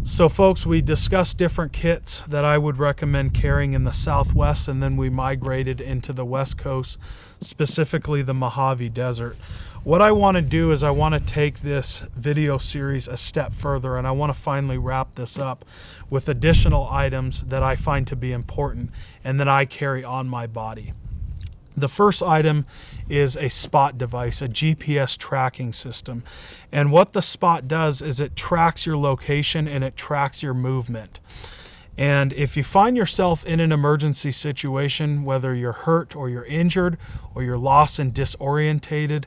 So folks, we discussed different kits that I would recommend carrying in the Southwest, and then we migrated into the West Coast, specifically the Mojave Desert. What I want to do is I want to take this video series a step further, and I want to finally wrap this up with additional items that I find to be important and that I carry on my body. The first item is a spot device, a GPS tracking system. And what the spot does is it tracks your location and it tracks your movement. And if you find yourself in an emergency situation, whether you're hurt or you're injured or you're lost and disorientated,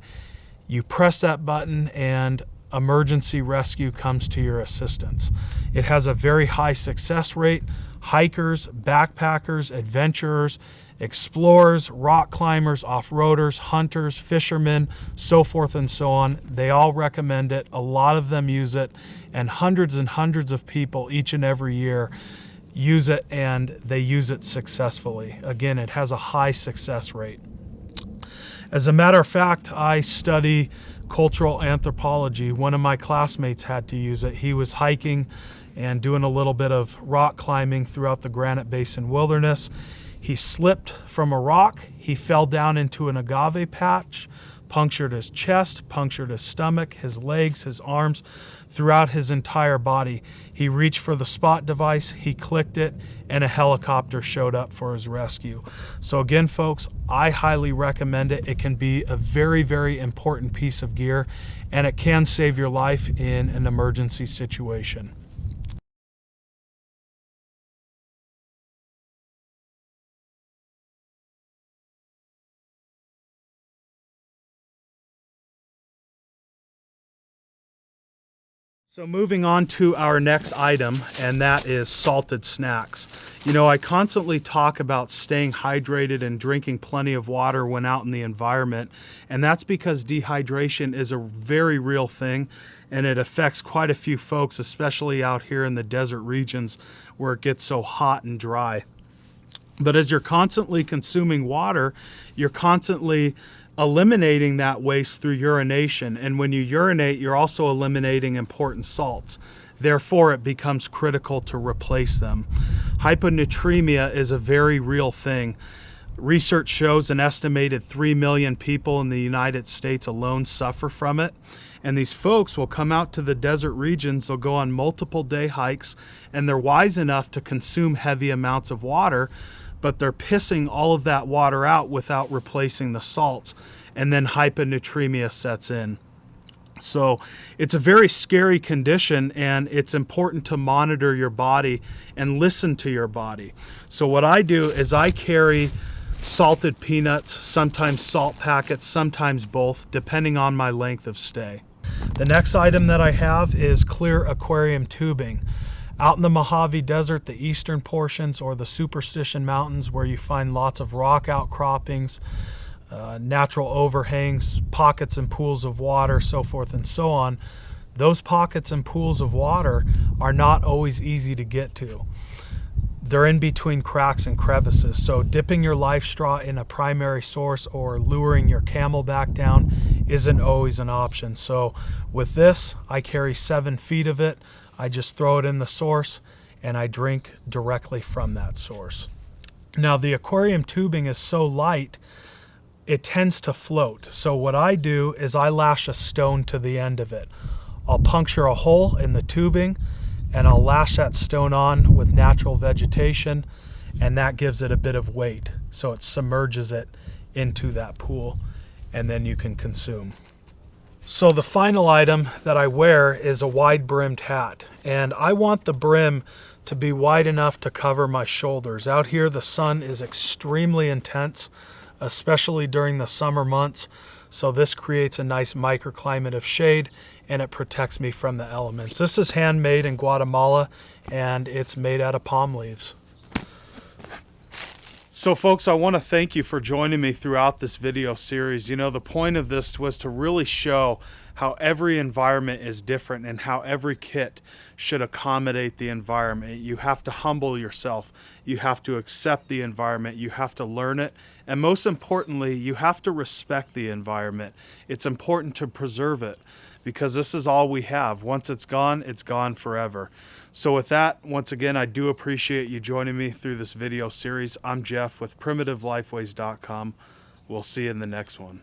you press that button and emergency rescue comes to your assistance. It has a very high success rate. Hikers, backpackers, adventurers, explorers, rock climbers, off-roaders, hunters, fishermen, so forth and so on, they all recommend it. A lot of them use it, and hundreds of people each and every year use it, and they use it successfully. Again, it has a high success rate. As a matter of fact, I study cultural anthropology. One of my classmates had to use it. He was hiking and doing a little bit of rock climbing throughout the Granite Basin wilderness. He slipped from a rock, he fell down into an agave patch, punctured his chest, punctured his stomach, his legs, his arms, throughout his entire body. He reached for the spot device, he clicked it, and a helicopter showed up for his rescue. So again, folks, I highly recommend it. It can be a very important piece of gear, and it can save your life in an emergency situation. So moving on to our next item, and that is salted snacks. You know, I constantly talk about staying hydrated and drinking plenty of water when out in the environment, and that's because dehydration is a very real thing, and it affects quite a few folks, especially out here in the desert regions where it gets so hot and dry. But as you're constantly consuming water, you're constantly eliminating that waste through urination, and when you urinate, you're also eliminating important salts. Therefore, it becomes critical to replace them. Hyponatremia is a very real thing. Research shows an estimated 3 million people in the United States alone suffer from it, and these folks will come out to the desert regions, they'll go on multiple day hikes, and they're wise enough to consume heavy amounts of water, but they're pissing all of that water out without replacing the salts, and then hyponatremia sets in. So it's a very scary condition, and it's important to monitor your body and listen to your body. So what I do is I carry salted peanuts, sometimes salt packets, sometimes both, depending on my length of stay. The next item that I have is clear aquarium tubing. Out in the Mojave Desert, the eastern portions or the Superstition Mountains, where you find lots of rock outcroppings, natural overhangs, pockets and pools of water, so forth and so on, those pockets and pools of water are not always easy to get to. They're in between cracks and crevices, so dipping your life straw in a primary source or luring your camelback down isn't always an option. So with this, I carry 7 feet of it. I just throw it in the source and I drink directly from that source. Now the aquarium tubing is so light, it tends to float. So what I do is I lash a stone to the end of it. I'll puncture a hole in the tubing and I'll lash that stone on with natural vegetation, and that gives it a bit of weight. So it submerges it into that pool, and then you can consume. So the final item that I wear is a wide-brimmed hat, and I want the brim to be wide enough to cover my shoulders. Out here the sun is extremely intense, especially during the summer months, so this creates a nice microclimate of shade, and it protects me from the elements. This is handmade in Guatemala, and it's made out of palm leaves. So folks, I want to thank you for joining me throughout this video series. You know, the point of this was to really show how every environment is different and how every kit should accommodate the environment. You have to humble yourself. You have to accept the environment. You have to learn it. And most importantly, you have to respect the environment. It's important to preserve it. because this is all we have. Once it's gone forever. So with that, once again, I do appreciate you joining me through this video series. I'm Jeff with PrimitiveLifeways.com. We'll see you in the next one.